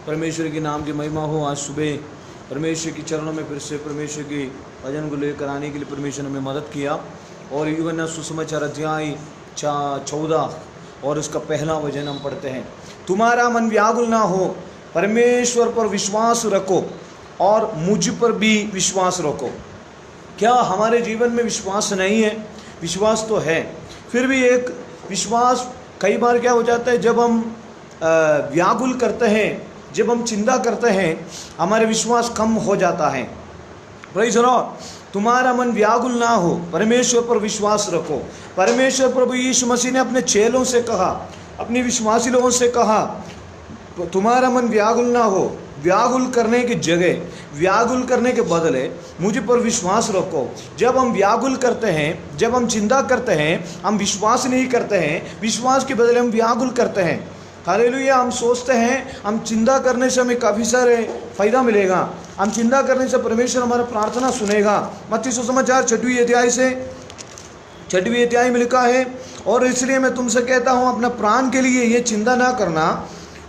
परमेश्वर के नाम की महिमा हो। आज सुबह परमेश्वर के चरणों में फिर से परमेश्वर के वचन को लेकर आने के लिए परमेश्वर ने हमें मदद किया। और यूहन्ना सुसमाचार अध्याय 14 और उसका पहला वचन हम पढ़ते हैं। तुम्हारा मन व्याकुल ना हो, परमेश्वर पर विश्वास रखो और मुझ पर भी विश्वास रखो। क्या हमारे जीवन में विश्वास नहीं है? विश्वास तो है, फिर भी एक विश्वास कई बार क्या हो जाता है, जब हम व्याकुल करते हैं, जब हम चिंता करते हैं, हमारे विश्वास कम हो जाता है। Praise the Lord. तुम्हारा मन व्याकुल ना हो, परमेश्वर पर विश्वास रखो। परमेश्वर प्रभु यीशु मसीह ने अपने चेलों से कहा, अपने विश्वासी लोगों से कहा, तुम्हारा मन व्याकुल ना हो। व्याकुल करने की जगह, व्याकुल करने के बदले मुझ पर विश्वास रखो। जब हम व्याकुल करते हैं, जब हम चिंता करते हैं, हम विश्वास नहीं करते हैं, विश्वास के बदले हम व्याकुल करते हैं। हालेलुया। हम सोचते हैं हम चिंता करने से हमें काफ़ी सारे फ़ायदा मिलेगा, हम चिंता करने से परमेश्वर हमारा प्रार्थना सुनेगा। मत्ती सुसमाचार 6वें अध्याय में लिखा है, और इसलिए मैं तुमसे कहता हूँ अपना प्राण के लिए ये चिंता ना करना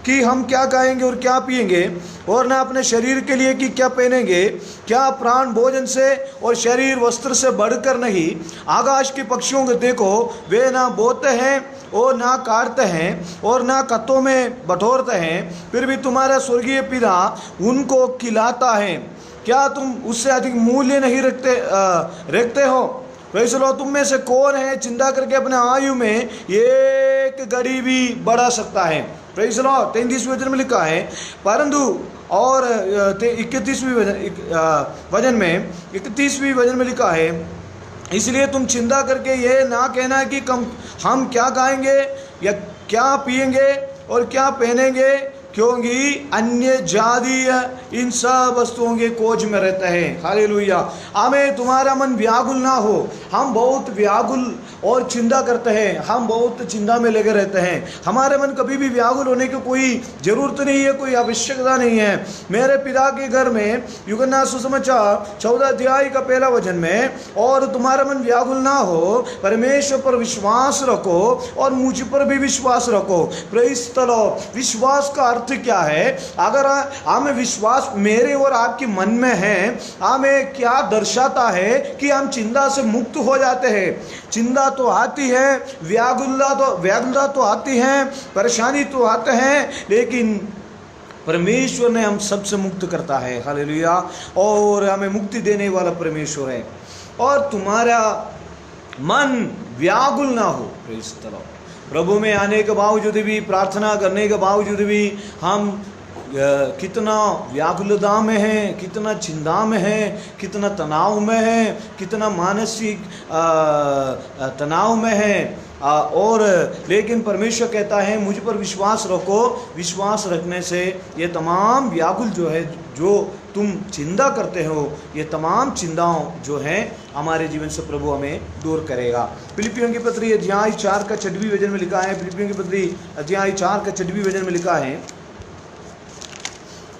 कि हम क्या खाएंगे और क्या पिएंगे, और ना अपने शरीर के लिए कि क्या पहनेंगे। क्या प्राण भोजन से और शरीर वस्त्र से बढ़कर नहीं? आकाश के पक्षियों को देखो, वे ना बोते हैं और ना काटते हैं और ना कत्तों में बटोरते हैं, फिर भी तुम्हारा स्वर्गीय पिता उनको खिलाता है। क्या तुम उससे अधिक मूल्य नहीं रखते हो? Praise the Lord. तुम में से कौन है चिंता करके अपने आयु में एक घड़ी भी बढ़ा सकता है? Praise the Lord. 33वें वचन में लिखा है, परंतु और 31वें वचन में लिखा है, इसलिए तुम चिंता करके ये ना कहना कि हम क्या खाएंगे या क्या पिएंगे और क्या पहनेंगे, क्योंकि अन्य जातीय इन सब वस्तुओं के खोज में रहता है। हालेलुया। हमें तुम्हारा मन व्याकुल ना हो। हम बहुत व्याकुल और चिंता करते हैं, हम बहुत चिंता में लगे रहते हैं। हमारे मन कभी भी व्याकुल होने की कोई ज़रूरत नहीं है, कोई आवश्यकता नहीं है। मेरे पिता के घर में यूहन्ना सुसमाचार 14 अध्याय का पहला वचन में, और तुम्हारा मन व्याकुल ना हो, परमेश्वर पर विश्वास रखो और मुझ पर भी विश्वास रखो। Praise the Lord. विश्वास का अर्थ क्या है? अगर हमें विश्वास मेरे और आपके मन में है, हमें क्या दर्शाता है कि हम चिंता से मुक्त हो जाते हैं। चिंता तो आती है, व्याकुलता तो आती है, परेशानी तो आते हैं, लेकिन परमेश्वर ने हम सबसे मुक्त करता है। हालेलुया। और हमें मुक्ति देने वाला परमेश्वर है। और तुम्हारा मन व्याकुल ना हो। Praise the Lord. प्रभु में आने के बावजूद भी, प्रार्थना करने के बावजूद भी हम कितना व्याकुलता में हैं, कितना चिंता में हैं, कितना तनाव में हैं, कितना मानसिक तनाव में हैं, और लेकिन परमेश्वर कहता है मुझ पर विश्वास रखो। विश्वास रखने से ये तमाम व्याकुल जो है, जो तुम चिंता करते हो, ये तमाम चिंताओं जो हैं हमारे जीवन से प्रभु हमें दूर करेगा। फिलिपियों की पत्री अध्याय 4 का 6वें वचन में लिखा है, फिलिपियों की पत्री अध्याय 4 का 6वें वचन में लिखा है,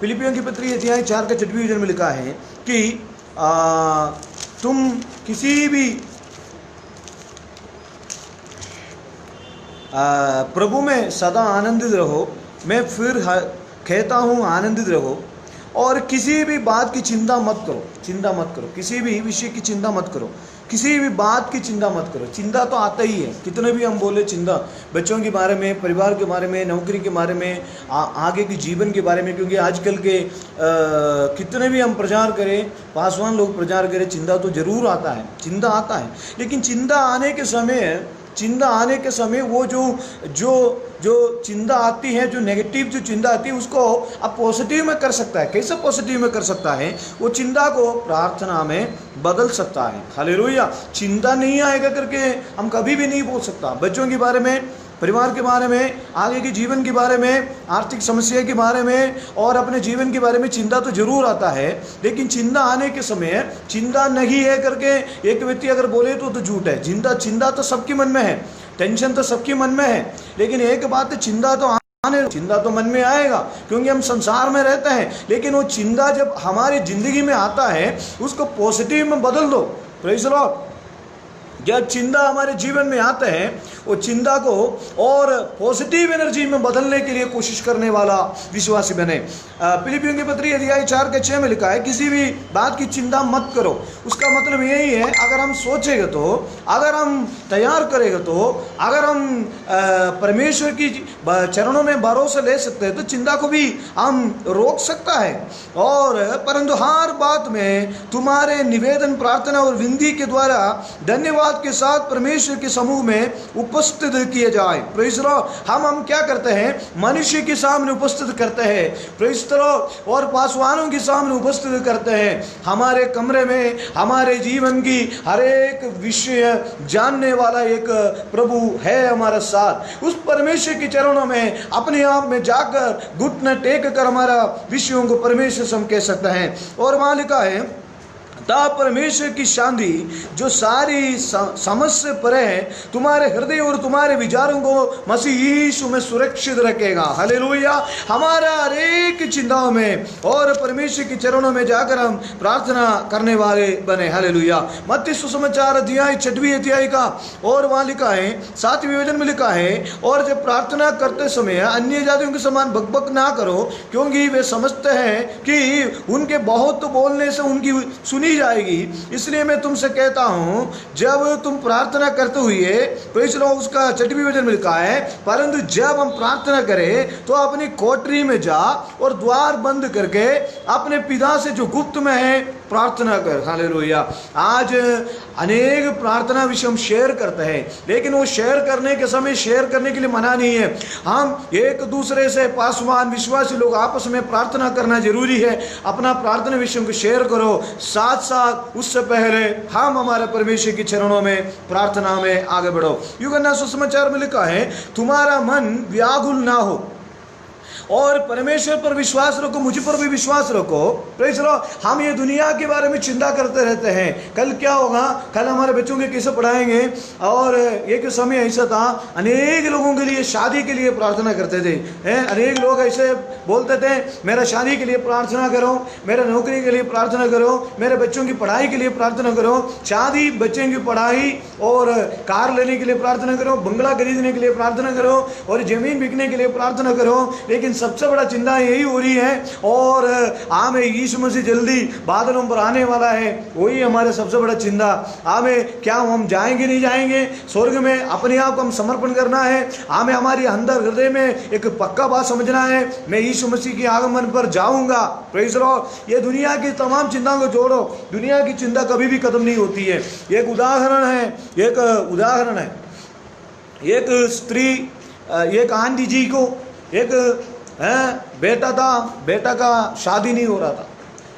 फिलिपियों की पत्री अध्याय 4 का 6वें वचन में लिखा है कि तुम किसी भी प्रभु में सदा आनंदित रहो। मैं फिर कहता हूँ आनंदित रहो, और किसी भी बात की चिंता मत करो। चिंता मत करो, किसी भी विषय की चिंता मत करो, किसी भी बात की चिंता मत करो। चिंता तो आता ही है, कितने भी हम बोले चिंता, बच्चों के बारे में, परिवार के बारे में, नौकरी के बारे में, आगे के जीवन के बारे में। क्योंकि आजकल के कितने भी हम प्रचार करें, पासवान लोग प्रचार करें, चिंता तो जरूर आता है, चिंता आता है। लेकिन चिंता आने के समय वो जो चिंता आती है, जो नेगेटिव जो चिंता आती है, उसको अब पॉजिटिव में कर सकता है। कैसे पॉजिटिव में कर सकता है? वो चिंता को प्रार्थना में बदल सकता है। हालेलुया। चिंता नहीं आएगा करके हम कभी भी नहीं बोल सकता। बच्चों के बारे में, परिवार के बारे में, आगे के जीवन के बारे में, आर्थिक समस्या के बारे में और अपने जीवन के बारे में चिंता तो जरूर आता है। लेकिन चिंता आने के समय चिंता नहीं है करके एक व्यक्ति अगर बोले तो झूठ है। चिंता तो सबके मन में है, टेंशन तो सबके मन में है, लेकिन एक बात है, चिंता तो मन में आएगा क्योंकि हम संसार में रहते हैं। लेकिन वो चिंता जब हमारी जिंदगी में आता है, उसको पॉजिटिव में बदल दो। Praise the Lord. जब चिंता हमारे जीवन में आता है, वो चिंता को और पॉजिटिव एनर्जी में बदलने के लिए कोशिश करने वाला विश्वासी बने। फिलिपियों की पत्री अध्याय 4:6 में लिखा है, किसी भी बात की चिंता मत करो। उसका मतलब यही है, अगर हम सोचेंगे तो, अगर हम तैयार करेंगे तो, अगर हम परमेश्वर की चरणों में भरोसा ले सकते हैं तो चिंता को भी हम रोक सकता है। और परंतु हर बात में तुम्हारे निवेदन, प्रार्थना और विनती के द्वारा धन्यवाद के साथ परमेश्वर के समूह में उपस्थित किए जाए। Praise the Lord. हम क्या करते हैं? मनुष्य के सामने उपस्थित करते हैं, प्रेज़ द लॉर्ड, और पासवानों के सामने उपस्थित करते हैं। हमारे कमरे में हमारे जीवन की हर एक विषय जानने वाला एक प्रभु है हमारे साथ। उस परमेश्वर के चरणों में अपने आप में जाकर घुटने टेक कर हमारा विषयों को परमेश्वर से हम कह सकते हैं। और वहाँ लिखा है, ता परमेश्वर की शांति जो सारी समझ से परे है तुम्हारे हृदय और तुम्हारे विचारों को मसीह यीशु में सुरक्षित रखेगा। हालेलुया। हमारा हर एक चिंताओं में और परमेश्वर के चरणों में जाकर हम प्रार्थना करने वाले बने। हालेलुया। मत्ती सुसमाचार अध्याय 6वें अध्याय का और वहाँ लिखा है 7वें वचन में लिखा है, और जब प्रार्थना करते समय अन्य जातियों के समान बकबक ना करो, क्योंकि वे समझते हैं कि उनके बहुत बोलने से उनकी सुनी जाएगी। इसलिए मैं तुमसे कहता हूं, जब तुम प्रार्थना करते हुए, तो इसलिए उसका 6वें वचन में लिखा है, परंतु जब हम प्रार्थना करें तो अपनी कोठरी में जा और द्वार बंद करके अपने पिता से जो गुप्त में है प्रार्थना कर। हालेलुया। आज अनेक प्रार्थना विषय हम शेयर करते हैं, लेकिन वो शेयर करने के समय शेयर करने के लिए मना नहीं है। हम एक दूसरे से, पासवान विश्वासी लोग आपस में प्रार्थना करना जरूरी है। अपना प्रार्थना विषय को शेयर करो। साथ साथ उससे पहले हम हमारे परमेश्वर के चरणों में प्रार्थना में आगे बढ़ो। यूहन्ना सुसमाचार में लिखा है, तुम्हारा मन व्याकुल ना हो और परमेश्वर पर विश्वास रखो, मुझ पर भी विश्वास रखो। Praise the Lord. हम ये दुनिया के बारे में चिंता करते रहते हैं, कल क्या होगा, कल हमारे बच्चों के कैसे पढ़ाएंगे। और एक समय ऐसा था, अनेक लोगों के लिए शादी के लिए प्रार्थना करते थे। अनेक लोग ऐसे बोलते थे, मेरा शादी के लिए प्रार्थना करो, मेरे नौकरी के लिए प्रार्थना करो, मेरे बच्चों की पढ़ाई के लिए प्रार्थना करो। शादी, बच्चों की पढ़ाई और कार लेने के लिए प्रार्थना करो, बंगला खरीदने के लिए प्रार्थना करो और जमीन बिकने के लिए प्रार्थना करो। लेकिन सबसे बड़ा चिंता यही हो रही है, और हमें यीशु मसीह जल्दी बादलों पर आने वाला है, वही हमारे सबसे बड़ा चिंता। हमें क्या हम जाएंगे नहीं जाएंगे स्वर्ग में, अपने आप को हम समर्पण करना है। हमें हमारी अंदर हृदय में एक पक्का बात समझना है, मैं यीशु मसीह के आगमन पर जाऊंगा। Praise the Lord. ये दुनिया की तमाम चिंताओं को जोड़ो, दुनिया की चिंता कभी भी खत्म नहीं होती है। एक उदाहरण है, एक स्त्री, एक आंटी जी को एक बेटा था, बेटा का शादी नहीं हो रहा था।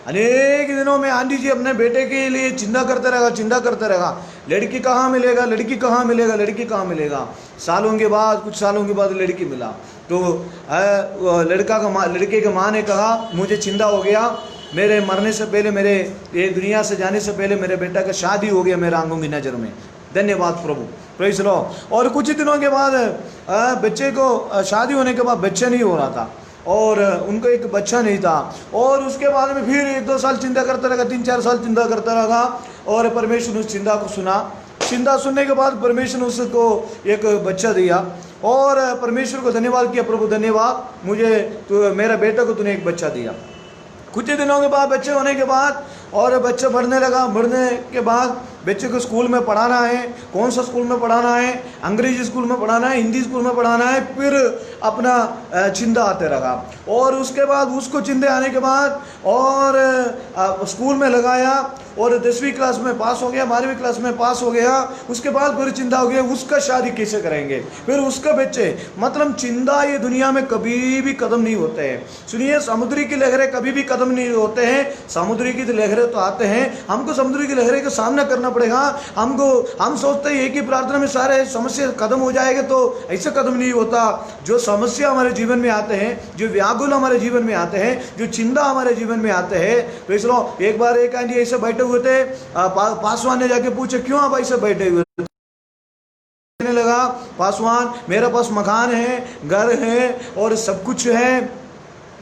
अनेक दिनों में आंटी जी अपने बेटे के लिए चिंता करते रहा, लड़की कहाँ मिलेगा, लड़की कहाँ मिलेगा, लड़की कहाँ मिलेगा। कुछ सालों के बाद लड़की मिला। तो लड़के के माँ ने कहा, मुझे चिंता हो गया, मेरे मरने से पहले, मेरे ये दुनिया से जाने से पहले मेरे बेटा का शादी हो गया मेरे आंखों की नज़र में। धन्यवाद प्रभु। Praise the Lord. और कुछ दिनों के बाद बच्चे को, शादी होने के बाद बच्चा नहीं हो रहा था और उनको एक बच्चा नहीं था। और उसके बाद में फिर 1-2 साल चिंता करता रहा, 3-4 साल चिंता करता रहा, और परमेश्वर ने उस चिंता को सुना। चिंता सुनने के बाद परमेश्वर ने उसको एक बच्चा दिया, और परमेश्वर को धन्यवाद किया, प्रभु धन्यवाद, मुझे तो मेरा बेटा को तूने एक बच्चा दिया। कुछ दिनों के बाद, बच्चे होने के बाद, और बच्चा बढ़ने लगा। बढ़ने के बाद बच्चे को स्कूल में पढ़ाना है, कौन सा स्कूल में पढ़ाना है, अंग्रेजी स्कूल में पढ़ाना है, हिंदी स्कूल में पढ़ाना है, फिर अपना चिंता आते रहा। और उसके बाद उसको चिंता आने के बाद और स्कूल में लगाया, और 10वीं क्लास में पास हो गया, 12वीं क्लास में पास हो गया। उसके बाद फिर चिंता हो गया, उसका शादी कैसे करेंगे, फिर उसका बच्चे। मतलब चिंता ये दुनिया में कभी भी खत्म नहीं होते हैं। सुनिए, समुद्री की लहरें कभी भी खत्म नहीं होते हैं। समुद्री की लहरें तो आते हैं, हमको समुद्री की लहरें का सामना करना पड़ेगा। हम सोचते हैं एक ही प्रार्थना में सारे समस्या खत्म हो जाएगा, तो ऐसे खत्म नहीं होता। जो समस्या हमारे जीवन में आते हैं, जो व्याकुल हमारे जीवन में आते हैं, जो चिंता हमारे जीवन में आते हैं, तो इसलिए एक बार एक आंटी ऐसे बैठे हुए थे, पासवान ने जाके पूछे, क्यों आप ऐसे बैठे हुए? कहने लगा, पासवान, मेरे पास मकान है, घर है और सब कुछ है,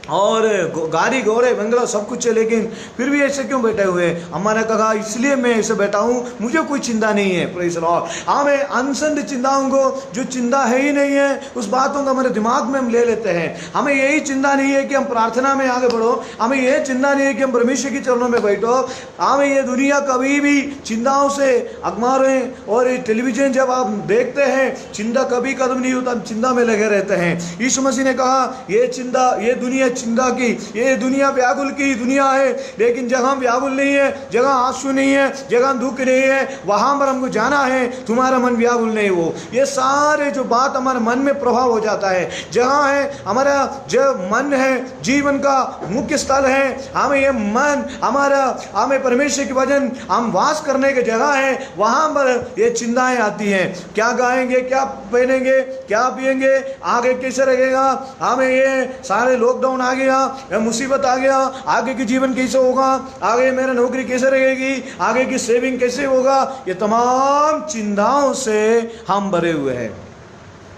और गाड़ी घोड़े बंगला सब कुछ है, लेकिन फिर भी ऐसे क्यों बैठे हुए? अम्मा ने कहा इसलिए मैं ऐसे बैठा हूँ, मुझे कोई चिंता नहीं है। Praise the Lord. हमें अनसंड चिंताओं को, जो चिंता है ही नहीं है, उस बातों को हमारे दिमाग में हम ले लेते हैं। हमें यही चिंता नहीं है कि हम प्रार्थना में आगे बढ़ो, हमें यह चिंता नहीं है कि हम परमेश्वर के चरणों में बैठो। हमें ये दुनिया कभी भी चिंताओं से अखबारें और टेलीविजन जब आप देखते हैं, चिंता कभी खत्म नहीं होता, हम चिंता में लगे रहते हैं। यीशु मसीह ने कहा ये चिंता, ये दुनिया चिंता की, ये दुनिया व्याकुल की दुनिया है, लेकिन जगह व्याकुल नहीं है, जगह आंसू नहीं है, जगह दुख नहीं है, वहां पर हमको जाना है। तुम्हारा मन व्याकुल नहीं हो। ये सारे जो बात हमारे मन में प्रभाव हो जाता है, जहाँ है हमारा जो मन है, जीवन का मुख्य स्थल है। हमें ये मन हमारा, हमें परमेश्वर के वचन हम वास करने की जगह है, वहां पर ये चिंताएं आती हैं। क्या गाएंगे, क्या पहनेंगे, क्या पिएंगे, आगे कैसे रहेगा, हमें ये सारे लॉकडाउन आ गया, मुसीबत आ गया, आगे की जीवन कैसे होगा, आगे मेरा नौकरी कैसे रहेगी, आगे की सेविंग कैसे होगा, ये तमाम चिंताओं से हम भरे हुए हैं।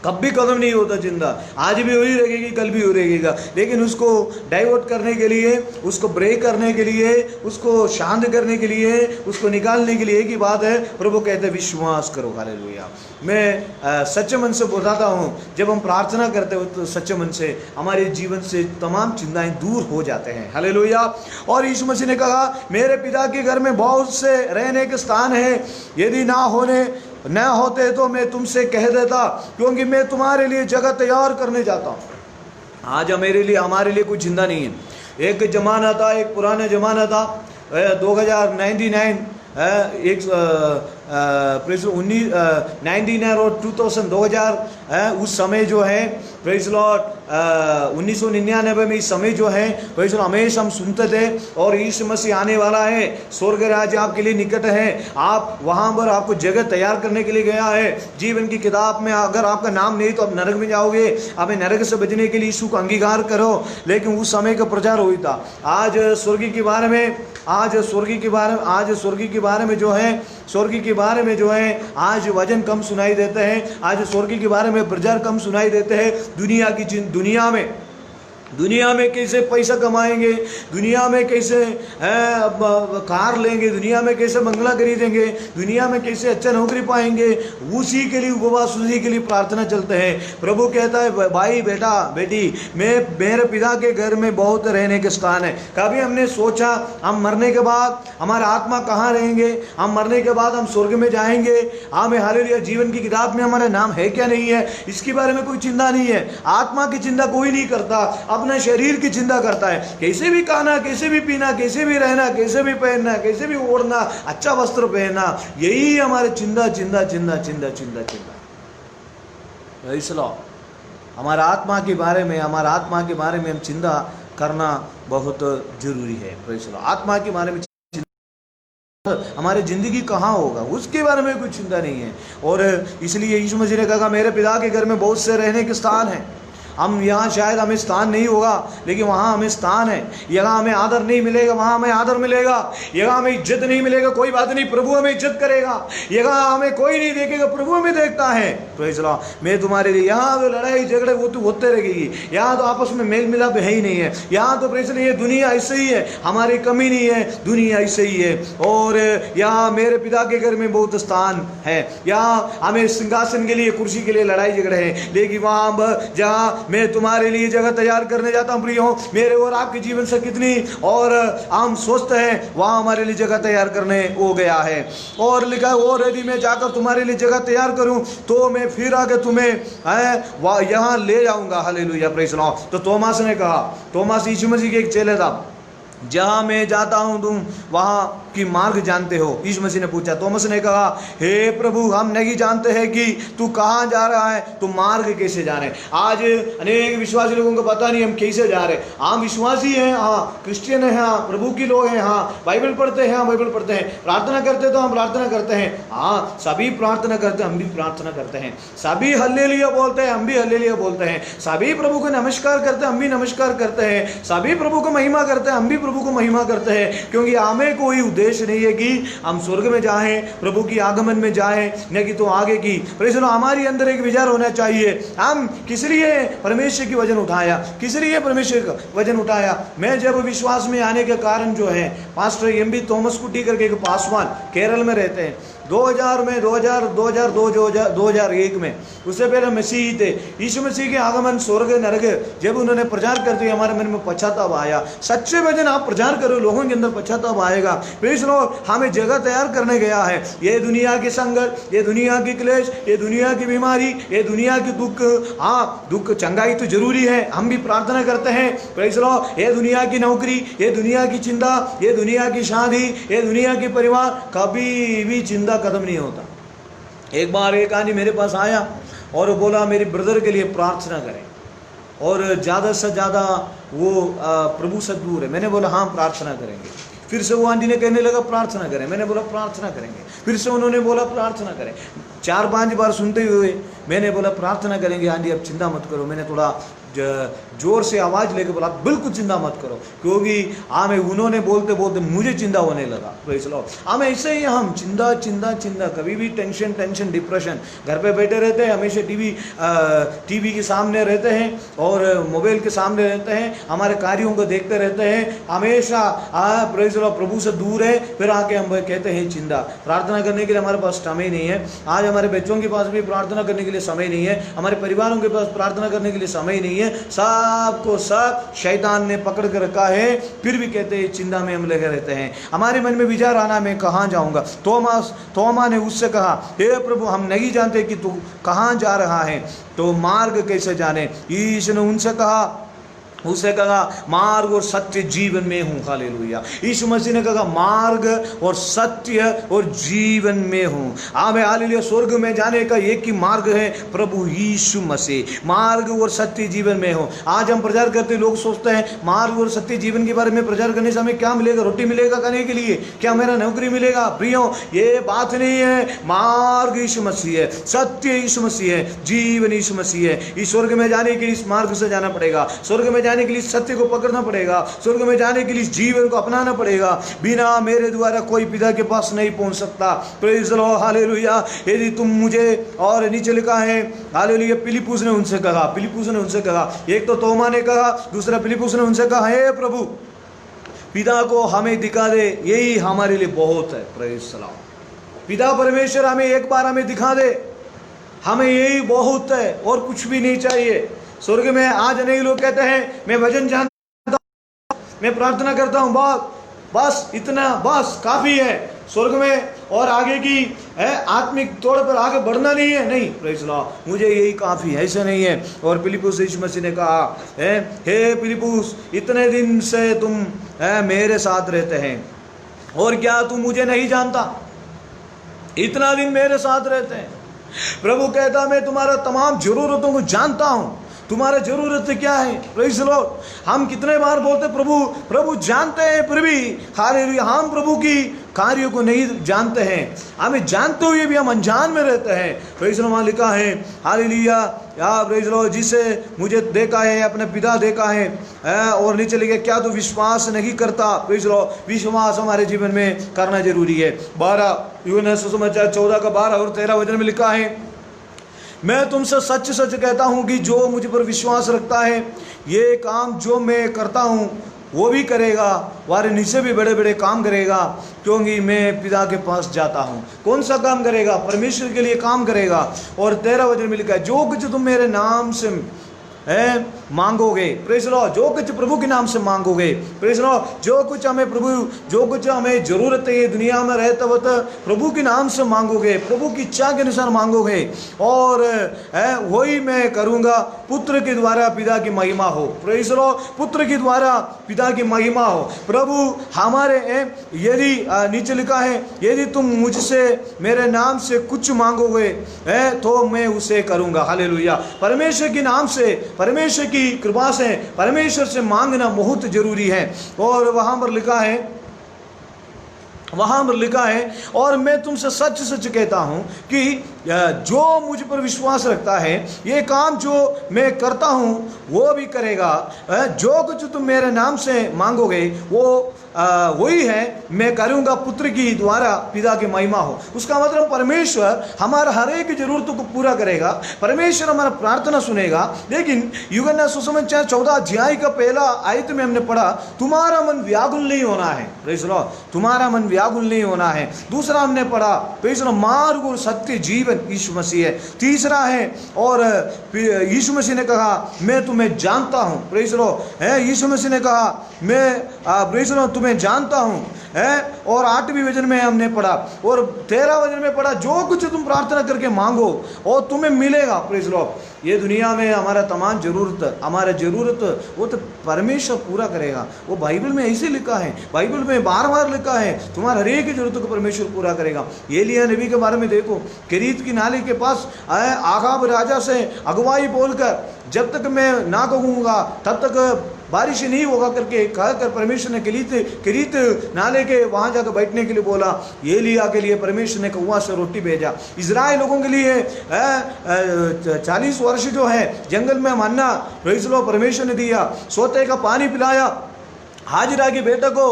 कभी खत्म नहीं होता चिंता, आज भी हो ही रहेगी, कल भी हो रहेगा, लेकिन उसको डाइवर्ट करने के लिए, उसको ब्रेक करने के लिए, उसको शांत करने के लिए, उसको निकालने के लिए एक ही बात है, प्रभु कहते हैं विश्वास करो। हालेलुया। मैं सच्चे मन से बताता हूँ, जब हम प्रार्थना करते हो तो सच्चे मन से हमारे जीवन से तमाम चिंताएं दूर हो जाते हैं। हालेलुया। और यीशु मसीह ने कहा मेरे पिता के घर में बहुत से रहने के स्थान है, यदि न होते तो मैं तुमसे कह देता, क्योंकि मैं तुम्हारे लिए जगह तैयार करने जाता हूँ। आज हमारे लिए कोई चिंता नहीं है। एक जमाना था, एक पुराना जमाना था, 2099 1999 और 2000 उस समय जो है, प्रेज लॉर्ड, 1999 में इस समय जो है, प्रेज लॉर्ड, हमेशा हम सुनते थे और यीशु मसीह आने वाला है, स्वर्ग राज्य आपके लिए निकट है, आप वहाँ पर आपको जगह तैयार करने के लिए गया है। जीवन की किताब में अगर आपका नाम नहीं तो आप नरक में जाओगे, हमें नरक से बचने के लिए यीशु को अंगीकार करो। लेकिन उस समय का प्रचार हुई था। आज स्वर्ग के बारे में, आज स्वर्ग के बारे में जो है आज वचन कम सुनाई देते हैं, आज स्वर्ग के बारे में प्रचार कम सुनाई देते हैं। दुनिया में कैसे पैसा कमाएंगे, दुनिया में कैसे कार लेंगे, दुनिया में कैसे बंगला खरीदेंगे, दुनिया में कैसे अच्छा नौकरी पाएंगे, उसी के लिए उपवास, उसी के लिए प्रार्थना चलते हैं। प्रभु कहता है भाई, बेटा, बेटी, मेरे पिता के घर में बहुत रहने के स्थान है। कभी हमने सोचा हम मरने के बाद हमारा आत्मा कहाँ रहेंगे, हम मरने के बाद हम स्वर्ग में जाएंगे, हमें हालेलुया जीवन की किताब में हमारा नाम है क्या नहीं है, इसके बारे में कोई चिंता नहीं है। आत्मा की चिंता कोई नहीं करता, अपने शरीर की चिंता करता है। कैसे भी खाना, कैसे भी पीना, कैसे भी रहना, कैसे भी पहनना, कैसे भी ओढ़ना, अच्छा वस्त्र पहनना, यही हमारे चिंता। इसलिए हमारा आत्मा के बारे में हम चिंता करना बहुत जरूरी है। आत्मा के बारे में हमारी जिंदगी कहाँ होगा, उसके बारे में कोई चिंता नहीं है। और इसलिए यीशु मसीह ने कहा मेरे पिता के घर में बहुत से रहने के स्थान हैं। हम यहाँ शायद हमें स्थान नहीं होगा, लेकिन वहाँ हमें स्थान है। यहाँ हमें आदर नहीं मिलेगा, वहाँ हमें आदर मिलेगा। यहाँ हमें इज्जत नहीं मिलेगा, कोई बात नहीं, प्रभु हमें इज्जत करेगा। यहाँ हमें कोई नहीं देखेगा, प्रभु हमें देखता है। Praise Lord. मैं तुम्हारे लिए, यहाँ तो लड़ाई झगड़े वो तो होते रहेगी, यहाँ तो आपस में मेल मिलाप है ही नहीं है। यहाँ तो प्रेज़ लॉर्ड ये दुनिया ऐसे ही है, हमारी कमी नहीं है, दुनिया ऐसे ही है। और यहाँ मेरे पिता के घर में बहुत स्थान है। यहाँ हमें सिंहासन के लिए, कुर्सी के लिए लड़ाई झगड़े हैं, लेकिन वहाँ जहाँ मैं तुम्हारे लिए जगह तैयार करने जाता हूँ प्रियो, मेरे और आपके जीवन से कितनी और हम स्वस्थ हैं, वहाँ हमारे लिए जगह तैयार करने हो गया है। और लिखा और यदि मैं जाकर तुम्हारे लिए जगह तैयार करूँ तो मैं फिर आके तुम्हें यहाँ ले जाऊँगा। Hallelujah, praise the Lord. तो तोमास ने कहा, तोमास यीशु मसीह के एक चेला था, जहाँ मैं जाता हूँ तुम वहाँ की मार्ग जानते हो। यीशु मसीह ने पूछा, तोमस ने कहा हे प्रभु, हम नहीं जानते हैं कि तू कहाँ जा रहा है, तू मार्ग कैसे जाने। आज अनेक विश्वासी लोगों को पता नहीं हम कैसे जा रहे। हम विश्वासी हैं, हाँ, क्रिश्चियन हैं, हाँ, प्रभु की लोग हैं, हाँ, बाइबल पढ़ते हैं, हाँ, बाइबल पढ़ते हैं, प्रार्थना करते तो हम प्रार्थना करते हैं, हाँ, सभी प्रार्थना करते हैं, हम भी प्रार्थना करते हैं, सभी हल्लेलुया बोलते हैं, हम भी हल्लेलुया बोलते हैं, सभी प्रभु को नमस्कार करते हैं, हम भी नमस्कार करते हैं, सभी प्रभु को महिमा करते हैं, हम भी प्रभु को महिमा करते हैं, क्योंकि हमें कोई उद्देश्य नहीं है कि हम स्वर्ग में जाएं, प्रभु की आगमन में जाएं, न कि तो आगे की। प्रेज़ द लॉर्ड, हमारी अंदर एक विचार होना चाहिए, हम किस लिए परमेश्वर की वजन उठाया, किस लिए परमेश्वर का वजन उठाया। मैं जब विश्वास में आने के कारण जो है, पास्टर एम.बी. थॉमस कुटी करके एक पासवान केरल में रहते हैं, 2001 में, उससे पहले मसीही थे। यीशु मसीह के आगमन, स्वर्ग नरक जब उन्होंने प्रचार करते हुए हमारे मन में पश्चाताप आया। सच्चे वचन आप प्रचार करो, लोगों के अंदर पश्चाताप आएगा। प्रेज़ द लॉर्ड, हमें जगह तैयार करने गया है। ये दुनिया के संकट, ये दुनिया की क्लेश, ये दुनिया की बीमारी, ये दुनिया की दुख, हाँ दुख चंगाई तो जरूरी है, हम भी प्रार्थना करते हैं। प्रेज़ द लॉर्ड, ये दुनिया की नौकरी, ये दुनिया की चिंता, ये दुनिया की शादी, ये दुनिया की परिवार, कभी भी चिंता खत्म नहीं होता। एक बार एक आदमी मेरे पास आया और बोला मेरे ब्रदर के लिए प्रार्थना करें, और ज़्यादा से ज़्यादा वो प्रभु से दूर है। मैंने बोला हाँ प्रार्थना करेंगे। फिर से वो आंटी ने कहने लगा प्रार्थना करें। मैंने बोला प्रार्थना करेंगे। फिर से उन्होंने बोला प्रार्थना करें। 4-5 बार सुनते हुए मैंने बोला प्रार्थना करेंगे आंटी, अब चिंता मत करो। मैंने थोड़ा जोर से आवाज़ लेकर बोला बिल्कुल चिंता मत करो, क्योंकि हमें उन्होंने बोलते बोलते मुझे चिंता होने लगा। प्रेज़ द लॉर्ड, हमें ऐसे ही हम चिंता चिंता चिंता, कभी भी टेंशन टेंशन डिप्रेशन, घर पे बैठे रहते हैं, हमेशा टीवी के सामने रहते हैं और मोबाइल के सामने रहते हैं, हमारे कार्यों को देखते रहते हैं, हमेशा प्रेज़ द लॉर्ड प्रभु से दूर है। फिर आके हम कहते हैं चिंता। प्रार्थना करने के लिए हमारे पास समय नहीं है। आज हमारे बच्चों के पास भी प्रार्थना करने के लिए समय नहीं है, हमारे परिवारों के पास प्रार्थना करने के लिए समय नहीं है। सबको सब शैतान ने पकड़ कर रखा है, फिर भी कहते हैं चिंता में हम लगे रहते हैं। हमारे मन में विचार आना, मैं कहाँ जाऊंगा। तोमा ने उससे कहा हे प्रभु, हम नहीं जानते कि तू कहाँ जा रहा है, तो मार्ग कैसे जाने। यीशु ने उनसे कहा, उसने कहा मार्ग और सत्य जीवन में हूँ। हालेलुया। यीशु मसीह ने कहा मार्ग और सत्य और जीवन में हूँ। आमेन, हालेलुया। स्वर्ग में जाने का एक ही मार्ग है, प्रभु यीशु मसीह। मार्ग और सत्य जीवन में हो। आज हम प्रचार करते, लोग सोचते हैं मार्ग और सत्य जीवन के बारे में प्रचार करने से हमें क्या मिलेगा, रोटी मिलेगा खाने के लिए, क्या मेरा नौकरी मिलेगा। प्रियो, ये बात नहीं है। मार्ग यीशु मसीह है, सत्य यीशु मसीह है, जीवन यीशु मसीह है। इस स्वर्ग में जाने के लिए इस मार्ग से जाना पड़ेगा। स्वर्ग में जाने के लिए सत्य को पकड़ना पड़ेगा। स्वर्ग में जाने के लिए जीवन को अपनाना पड़ेगा। बिना मेरे द्वारा कोई पिता के पास नहीं पहुंच सकता। Praise the lord, hallelujah. यदि तुम मुझे, और नीचे लिखा है हालेलुया, फिलिप्पुस ने उनसे कहा, एक तो तोमा ने कहा, दूसरा फिलिप्पुस ने उनसे कहा हे प्रभु, पिता को हमें दिखा दे, यही हमारे लिए बहुत है। प्रेज़ द लॉर्ड, पिता परमेश्वर हमें एक बार हमें दिखा दे, हमें यही बहुत है, और कुछ भी नहीं चाहिए। स्वर्ग में आज अनेक लोग कहते हैं मैं भजन जानता हूँ, मैं प्रार्थना करता हूँ, बस इतना, बस काफ़ी है स्वर्ग में, और आगे की है आत्मिक तौर पर आगे बढ़ना नहीं है। नहीं, प्रेज़ द लॉर्ड, मुझे यही काफ़ी है, ऐसा नहीं है। और फिलिप्पुस, यीशु मसीह ने कहा हे फिलिप्पुस, इतने दिन से तुम मेरे साथ रहते हैं, और क्या तुम मुझे नहीं जानता? इतना दिन मेरे साथ रहते हैं। प्रभु कहता मैं तुम्हारा तमाम जरूरतों को जानता हूँ। तुम्हारा जरूरत क्या है? प्रेज़ द लॉर्ड, हम कितने बार बोलते प्रभु जानते हैं, फिर भी हालेलुया हम प्रभु की कार्यों को नहीं जानते हैं। हमें जानते हुए भी हम अनजान में रहते हैं। प्रेज़ द लॉर्ड, लिखा है हालेलुया, या प्रेज़ द लॉर्ड, जिसे मुझे देखा है अपने पिता देखा है। और नीचे लिखे क्या तू विश्वास नहीं करता? प्रेज़ द लॉर्ड, विश्वास हमारे जीवन में करना जरूरी है। 12 यूहन्ना सुसमाचार 14 का 12 और 13 वचन में लिखा है मैं तुमसे सच सच कहता हूँ कि जो मुझ पर विश्वास रखता है, ये काम जो मैं करता हूँ वो भी करेगा, वारे नीचे भी बड़े बड़े काम करेगा, क्योंकि मैं पिता के पास जाता हूँ। कौन सा काम करेगा? परमेश्वर के लिए काम करेगा। और 13 वचन में लिखा है जो कुछ तुम मेरे नाम से मांगोगे, प्रेज़ द लॉर्ड, जो कुछ प्रभु के नाम से मांगोगे, प्रेज़ द लॉर्ड, जो कुछ हमें जरूरत है दुनिया में रहते वक्त प्रभु के नाम से मांगोगे, प्रभु की इच्छा के अनुसार मांगोगे, और वही मैं करूँगा, पुत्र के द्वारा पिता की महिमा हो। प्रेज़ द लॉर्ड, पुत्र के द्वारा पिता की महिमा हो। प्रभु हमारे यदि नीचे लिखा है यदि तुम मुझसे मेरे नाम से कुछ मांगोगे तो मैं उसे करूँगा। हालेलुया। परमेश्वर के नाम से, परमेश्वर की कृपा से, परमेश्वर से मांगना बहुत जरूरी है। और वहां पर लिखा है और मैं तुमसे सच सच कहता हूं कि जो मुझ पर विश्वास रखता है ये काम जो मैं करता हूँ वो भी करेगा। जो कुछ तुम मेरे नाम से मांगोगे वो वही है मैं करूँगा, पुत्र की द्वारा पिता की महिमा हो। उसका मतलब परमेश्वर हमारा हर एक जरूरतों को पूरा करेगा, परमेश्वर हमारा प्रार्थना सुनेगा। लेकिन यूहन्ना सुसमाचार 14 अध्याय का पहला आयत में हमने पढ़ा तुम्हारा मन व्याकुल नहीं होना है। प्रेज़ द लॉर्ड, तुम्हारा मन व्याकुल नहीं होना है। दूसरा हमने पढ़ा प्रेज़ द लॉर्ड मार्ग और सत्य जीवन यीशु मसीह है। तीसरा है और यीशु मसीह ने कहा मैं तुम्हें जानता हूँ। प्रेज़ द लॉर्ड, यीशु मसीह ने कहा मैं प्रेज़ द लॉर्ड तुम्हें जानता हूँ है। और 8वीं वचन में हमने पढ़ा और 13 वचन में पढ़ा जो कुछ तुम प्रार्थना करके मांगो और तुम्हें मिलेगा। प्रेज़ द लॉर्ड, ये दुनिया में हमारा तमाम जरूरत हमारा जरूरत वो तो परमेश्वर पूरा करेगा। वो बाइबल में ऐसे लिखा है, बाइबल में बार बार लिखा है तुम्हारे हर एक जरूरत को परमेश्वर पूरा करेगा। एलिय्याह नबी के बारे में देखो, केरीत की नाली के पास आहाब राजा से अगुवाई बोलकर जब तक मैं ना कहूँगा तब तक बारिश नहीं होगा करके कहकर परमेश्वर ने केरीत नाले के वहाँ जाकर बैठने के लिए बोला। एलिय्याह के लिए परमेश्वर ने कुआं से रोटी भेजा। इजराइल लोगों के लिए 40 वर्ष जो है जंगल में मन्ना प्रेज़ द लॉर्ड परमेश्वर ने दिया, सोते का पानी पिलाया। हाजिरा के बेटे को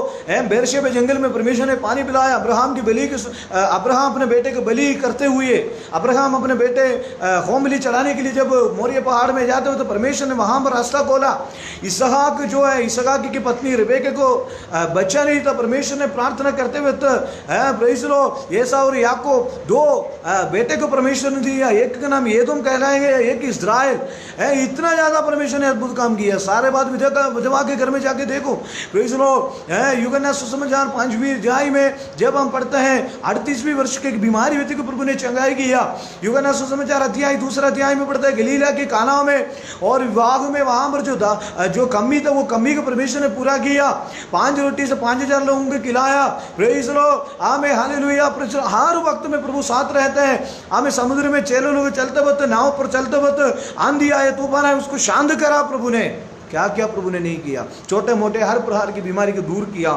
बेरशेबा जंगल में परमेश्वर ने पानी पिलाया। अब्राहम की बलि अब्राहम अपने बेटे को बलि करते हुए अब्राहम अपने बेटे होम बलि चढ़ाने के लिए जब मोरिया पहाड़ में जाते हुए तो परमेश्वर ने वहाँ पर रास्ता खोला। इसहाक जो है इसहाक की पत्नी रिबेका को बच्चा नहीं था। परमेश्वर ने प्रार्थना करते हुए प्रेज़ द लॉर्ड एसाव और याकूब 2 बेटे को परमेश्वर ने दिया। एक का नाम एदोम कहलाएंगे, एक इस्राएल। इतना ज़्यादा परमेश्वर ने अद्भुत काम किया। सारे बात विधवा के घर में जाके देखो। प्रेज़ द लॉर्ड, यूहन्ना सुसमाचार 5वीं अध्याय में जब हम पढ़ते हैं 38वीं वर्ष की बीमारी व्यक्ति को प्रभु ने चंगाई किया। यूहन्ना सुसमाचार अध्याय 2 अध्याय में पढ़ते हैं गलीला के काना में और विवाह में वहाँ पर जो कमी था वो कमी को परमेश्वर ने पूरा किया। 5 रोटी से 5000 लोगों को खिलाया। Praise the lord, amen, hallelujah. हर वक्त में प्रभु साथ रहते हैं। हमें समुद्र में 6 लोग चलते वक्त नाव पर चलते वक्त आंधी आए तूफान आए उसको शांत करा प्रभु ने। क्या क्या प्रभु ने नहीं किया। छोटे मोटे हर प्रकार की बीमारी को दूर किया।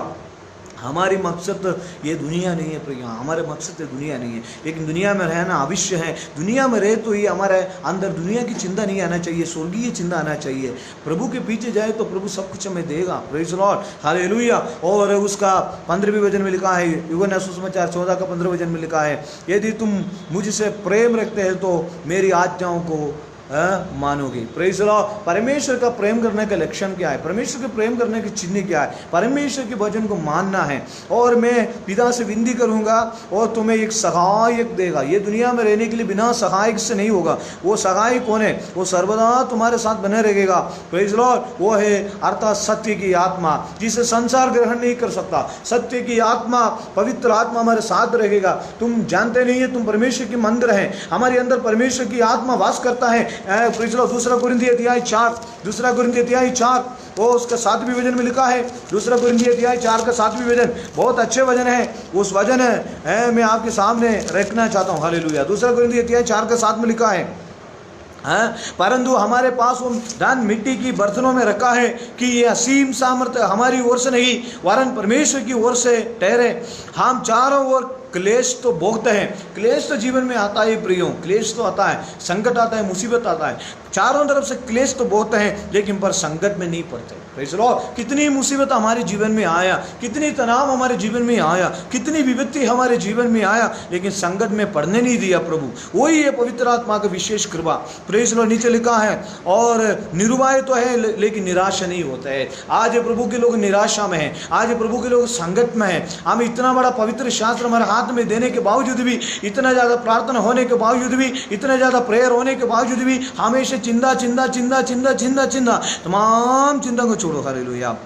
हमारी मकसद ये दुनिया नहीं है प्रिय, हमारे मकसद ये दुनिया नहीं है। लेकिन दुनिया में रहना अवश्य है। दुनिया में रहे तो ये हमारे अंदर दुनिया की चिंता नहीं आना चाहिए, स्वर्गीय चिंता आना चाहिए। प्रभु के पीछे जाए तो प्रभु सब कुछ हमें देगा। Praise the lord, hallelujah. और उसका 15वें वचन में लिखा है, यूहन्ना सुसमाचार 14 का 15 वचन में लिखा है यदि तुम मुझसे प्रेम रखते हैं तो मेरी आज्ञाओं को मानोगे। प्रेज़ द लॉर्ड, परमेश्वर का प्रेम करने का लक्षण क्या है, परमेश्वर के प्रेम करने की चिन्ह क्या है? परमेश्वर के वचन को मानना है। और मैं पिता से विनती करूंगा और तुम्हें एक सहायक देगा। ये दुनिया में रहने के लिए बिना सहायक से नहीं होगा। वो सहायक कौन है? वो सर्वदा तुम्हारे साथ बने रहेगा। प्रेज़ द लॉर्ड, वो है अर्थात सत्य की आत्मा, जिसे संसार ग्रहण नहीं कर सकता। सत्य की आत्मा, पवित्र आत्मा हमारे साथ रहेगा। तुम जानते नहीं है तुम परमेश्वर की मंदिर है, हमारे अंदर परमेश्वर की आत्मा वास करता है। दूसरा कुरिन्थियों अध्याय 4 वो उसका 7वीं वचन में लिखा है। दूसरा कुरिन्थियों अध्याय 4 का 7वीं वचन बहुत अच्छे वचन है। उस वचन है मैं आपके सामने रखना चाहता हूँ। हालेलुया। दूसरा कुरिन्थियों अध्याय 4 का 7 में लिखा है परंतु हमारे पास वो धन मिट्टी की बर्तनों में रखा है कि ये असीम सामर्थ्य हमारी ओर से नहीं वरन परमेश्वर की ओर से ठहरे। हम चारों ओर क्लेश तो भोगते हैं। क्लेश तो जीवन में आता है प्रियों, क्लेश तो आता है, संकट आता है, मुसीबत आता है, चारों तरफ से क्लेश तो भोगते हैं, लेकिन पर संकट में नहीं पड़ते। प्रेज़ द लॉर्ड, कितनी मुसीबत हमारे जीवन में आया, कितनी तनाव हमारे जीवन में आया, कितनी विपत्ति हमारे जीवन में आया, लेकिन संकट में पड़ने नहीं दिया प्रभु। वही है पवित्र आत्मा का विशेष कृपा। प्रेज़ द लॉर्ड, नीचे लिखा है और निरुपाय तो है लेकिन निराशा नहीं होता है। आज प्रभु के लोग निराशा में हैं, आज प्रभु के लोग संकट में हैं। हम इतना बड़ा पवित्र शास्त्र हमारे हाथ में देने के बावजूद भी, इतना ज़्यादा प्रार्थना होने के बावजूद भी, इतना ज़्यादा प्रेयर होने के बावजूद भी हमेशा चिंता तमाम चिंता को छोड़ो। हालेलुया।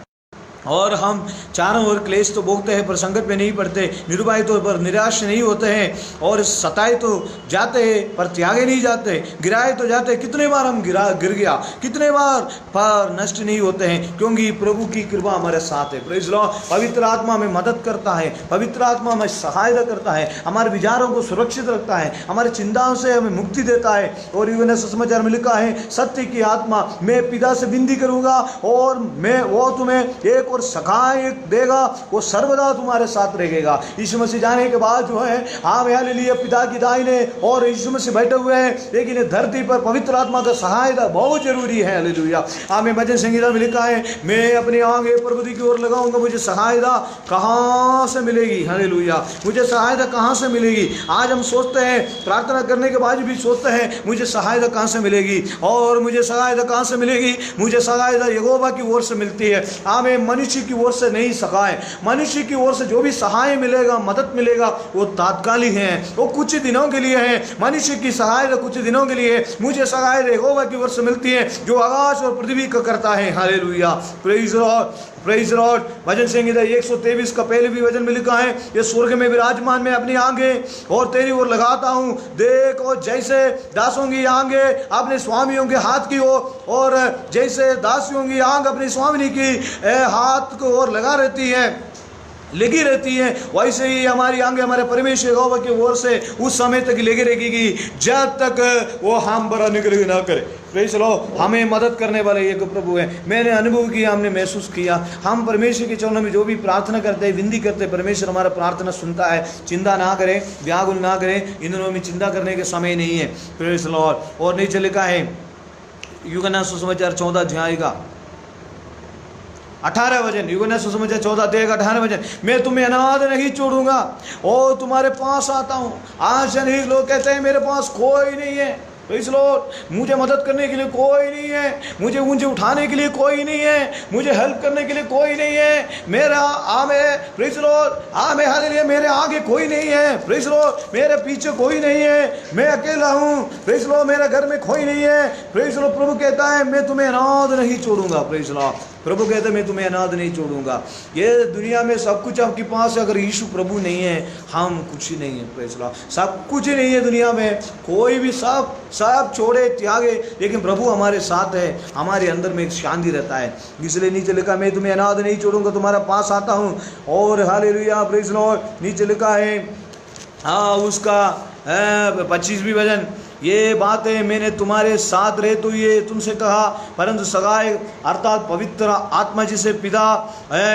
और हम चारों ओर क्लेश तो भोगते हैं पर संकट में नहीं पड़ते, निरुपाय तो पर निराश नहीं होते हैं, और सताए तो जाते हैं पर त्यागे नहीं जाते, गिराए तो जाते। कितने बार हम गिर गया, कितने बार पर नष्ट नहीं होते हैं, क्योंकि प्रभु की कृपा हमारे साथ है। प्रेज़ द लॉर्ड, पवित्र आत्मा हमें मदद करता है, पवित्र आत्मा हमें सहायता करता है, हमारे विचारों को सुरक्षित रखता है, हमारी चिंताओं से हमें मुक्ति देता है। और यूहन्ना सुसमाचार में लिखा है सत्य की आत्मा, मैं पिता से विनती करूँगा और मैं वो तुम्हें एक और सहायक देगा, वो सर्वदा तुम्हारे साथ रहेगा। यीशु मसीह जाने के बाद जो है हालेलुया पिता की दाहिने और यीशु मसीह बैठे हुए हैं, लेकिन धरती पर पवित्र आत्मा का सहायता बहुत जरूरी है। हालेलुया। हमें भजन संगीता में लिखा है, मैं अपनी आंखें प्रभु की ओर लगाऊंगा, मुझे सहायता कहाँ से मिलेगी। हालेलुया। मुझे सहायता कहाँ से मिलेगी। आज हम सोचते हैं, प्रार्थना करने के बाद भी सोचते हैं मुझे सहायता कहाँ से मिलेगी, और मुझे सहायता कहाँ से मिलेगी। मुझे सहायता यहोवा की ओर से मिलती है। हमें मनुष्य की ओर से नहीं सहाय, मनुष्य की ओर से जो भी सहाय मिलेगा, मदद मिलेगा, वो तात्कालिक है, वो कुछ दिनों के लिए है। मनुष्य की सहायता कुछ दिनों के लिए। मुझे सहायता यहोवा की ओर से मिलती है जो आकाश और पृथ्वी का करता है। Hallelujah. Praise lord, praise lord. भजन संगीता 123 का पहले भी वचन में लिखा है, ये स्वर्ग में विराजमान मैं अपनी आंखें और तेरी ओर लगाता हूँ, देख और जैसे दासों की आंखें अपने स्वामियों के हाथ की ओर, और जैसे दासियों की आंख अपनी स्वामिनी की हाथ को ओर लगा रहती है, लगी रहती है, वैसे ही हमारी आंखें हमारे परमेश्वर यहोवा की ओर से उस समय तक लगी रहेगी जब तक वो हम बड़ा निगरानी ना करे। Praise Lord. हमें मदद करने वाले एक प्रभु है। मैंने अनुभव किया, हमने महसूस किया। हम परमेश्वर के चरणों में जो भी प्रार्थना करते हैं, विनती करते हैं, परमेश्वर हमारा प्रार्थना सुनता है। चिंता ना करें, व्याकुल ना करें, इन दिनों में चिंता करने के समय नहीं है। Praise Lord. और नीचे लिखा है यूहन्ना सुसमाचार 14 अध्याय का 18 वचन, यूहन्ना सुसमाचार 14 अध्याय का 18 वचन, मैं तुम्हें अनाथ नहीं छोड़ूंगा और तुम्हारे पास आता हूँ। आज अनेक लोग कहते हैं मेरे पास कोई नहीं है। Praise Lord. मुझे मदद करने के लिए कोई नहीं है, मुझे ऊंचे उठाने के लिए कोई नहीं है, मुझे हेल्प करने के लिए कोई नहीं है। मेरा प्रेज़ लॉर्ड, हालेलुया, मेरे आगे कोई नहीं है। Praise Lord. मेरे पीछे कोई नहीं है, मैं अकेला हूँ। Praise Lord. मेरे घर में कोई नहीं है। Praise Lord. प्रभु कहता है मैं तुम्हें अनाथ नहीं छोड़ूंगा। Praise Lord. प्रभु कहते हैं मैं तुम्हें अनाथ नहीं छोड़ूंगा। ये दुनिया में सब कुछ आपके पास है, अगर यीशु प्रभु नहीं है हम कुछ ही नहीं है। Praise Lord. सब कुछ ही नहीं है दुनिया में, कोई भी सब छोड़े त्यागे, लेकिन प्रभु हमारे साथ है, हमारे अंदर में एक शांति रहता है। इसलिए नीचे लिखा मैं तुम्हें अनाथ नहीं छोड़ूंगा, तुम्हारा पास आता हूँ। और हालेलुया। Praise Lord. नीचे लिखा है उसका 25वीं वचन, ये बातें मैंने तुम्हारे साथ रहे तो ये तुमसे कहा, परंतु सगाई अर्थात पवित्र आत्मा जिसे पिता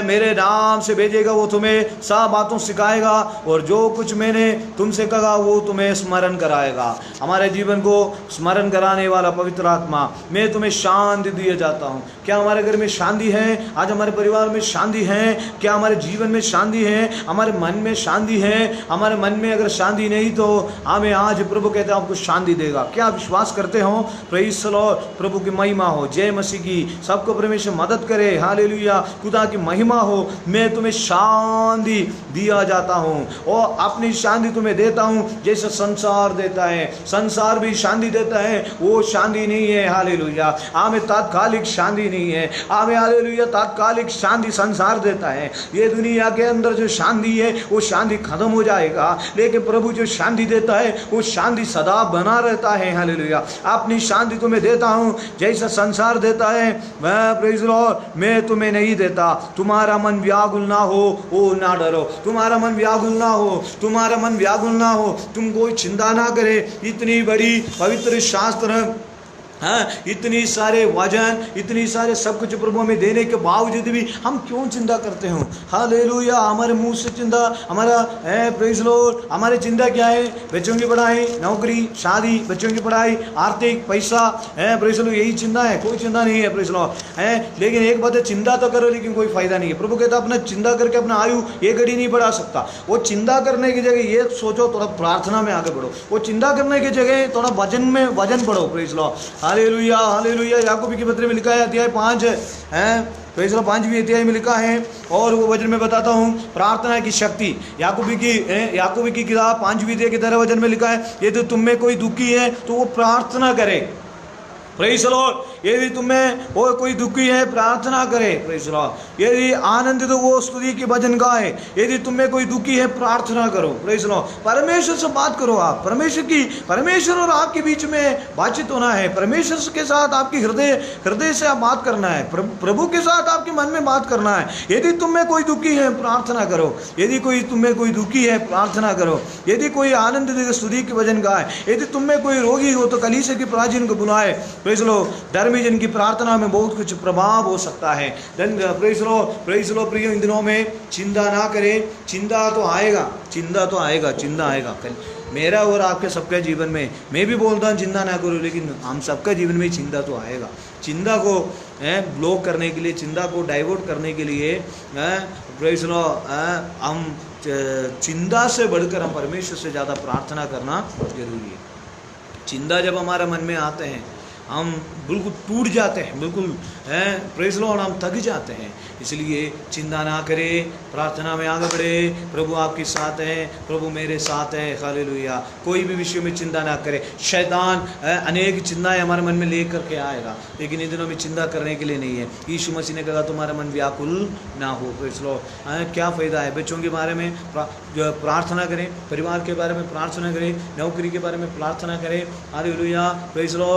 मेरे नाम से भेजेगा वो तुम्हें सब बातों सिखाएगा और जो कुछ मैंने तुमसे कहा वो तुम्हें स्मरण कराएगा। हमारे जीवन को स्मरण कराने वाला पवित्र आत्मा, मैं तुम्हें शांति दिए जाता हूँ। क्या हमारे घर में शांति है? आज हमारे परिवार में शांति है? क्या हमारे जीवन में शांति है? हमारे मन में शांति है? हमारे मन में अगर शांति नहीं तो हमें आज प्रभु कहते हैं आपको शांति देगा। क्या विश्वास करते हो? Praise the Lord. प्रभु की महिमा हो, जय मसीह की। सबको परमेश्वर मदद करे। हालेलुया। खुदा की महिमा हो। मैं तुम्हें शांति दिया जाता हूँ और अपनी शांति तुम्हें देता हूँ जैसे संसार देता है। संसार भी शांति देता है, वो शांति नहीं है। हालेलुया। हमें तात्कालिक शांति नहीं है, हमें हालेलुया तात्कालिक शांति संसार देता है। ये दुनिया के अंदर जो शांति है वो शांति खत्म हो जाएगा, लेकिन प्रभु जो शांति देता है वो शांति सदा बना रहता है। हालेलुया। अपनी शांति तुम्हें देता हूँ जैसा संसार देता है, मैं प्रेज़ द लॉर्ड मैं तुम्हें नहीं देता। तुम्हारा मन व्याकुल ना हो, ओ ना डरो। तुम्हारा मन व्याकुल ना हो, तुम्हारा मन व्याकुल ना हो, तुम कोई चिंता ना करे। इतनी बड़ी पवित्र शास्त्र, हाँ, इतनी सारे वजन, इतनी सारे सब कुछ प्रभु में देने के बावजूद भी हम क्यों चिंता करते हो? हालेलुया। हमारे मुंह से चिंता, हमारा प्रेज़ द लॉर्ड, हमारी चिंता क्या है? बच्चों की पढ़ाई, नौकरी, शादी, बच्चों की पढ़ाई, आर्थिक, पैसा, प्रेज़ द लॉर्ड, यही चिंता है। कोई चिंता नहीं है। प्रेज़ द लॉर्ड है। लेकिन एक बात है, चिंता तो करो लेकिन कोई फायदा नहीं है। प्रभु कहता अपना चिंता करके अपना आयु एक घड़ी नहीं बढ़ा सकता। वो चिंता करने की जगह ये सोचो थोड़ा प्रार्थना में आगे बढ़ो। वो चिंता करने की जगह थोड़ा वजन बढ़ो। Praise the lord. Hallelujah. Hallelujah. याकूब की पत्री में लिखा है अध्याय 5 है, प्रेज़ द लॉर्ड 5वीं अध्याय में लिखा है, और वो वचन में बताता हूँ प्रार्थना की शक्ति। याकूब की किताब 5वीं अध्याय के 13 वचन में लिखा है, यदि तुम में कोई दुखी है तो वो प्रार्थना करे। Praise the Lord. यदि तुम्हें और कोई दुखी है प्रार्थना करे। Praise the Lord. यदि आनंदित तो वो स्तुति के भजन गाए। यदि तुम्हें कोई दुखी है प्रार्थना करो। Praise the Lord. परमेश्वर से बात करो। आप परमेश्वर और आपके बीच में बातचीत होना है। परमेश्वर के साथ आपकी हृदय से आप बात करना है। प्रभु के साथ आपके मन में बात करना है। यदि तुम्हें कोई दुखी है प्रार्थना करो। यदि तुम्हें कोई दुखी है प्रार्थना करो। यदि कोई आनंदित स्तुति के भजन गाए। यदि तुम्हें कोई रोगी हो तो कलीसिया के प्राचीन को बुलाए। प्रेज लो, धर्मी जन की प्रार्थना में बहुत कुछ प्रभाव हो सकता है। प्रेज लो प्रियो, इन दिनों में चिंता ना करें। चिंता तो आएगा, चिंता आएगा कल मेरा और आपके सबके जीवन में। मैं भी बोलता हूँ चिंता ना करो, लेकिन हम सबका जीवन में चिंता तो आएगा। चिंता को ब्लॉक करने के लिए, चिंता को डाइवर्ट करने के लिए प्रेज लो, हम चिंता से बढ़कर हम परमेश्वर से ज़्यादा प्रार्थना करना जरूरी है। चिंता जब हमारे मन में आते हैं हम बिल्कुल टूट जाते हैं, बिल्कुल प्रेज लो, और हम थक जाते हैं। इसलिए चिंता ना करें, प्रार्थना में आगे बढ़े। प्रभु आपके साथ है, प्रभु मेरे साथ है, हालेलुया। कोई भी विषय में चिंता ना करें। शैतान अनेक चिंताएं हमारे मन में लेकर के आएगा, लेकिन इन दिनों में चिंता करने के लिए नहीं है। यीशु मसीह ने कहा तुम्हारा मन व्याकुल ना हो। प्रेज लो, क्या फ़ायदा है? बच्चों के बारे में प्रार्थना करें, परिवार के बारे में प्रार्थना करें, नौकरी के बारे में प्रार्थना करें, हालेलुया। प्रेज लो,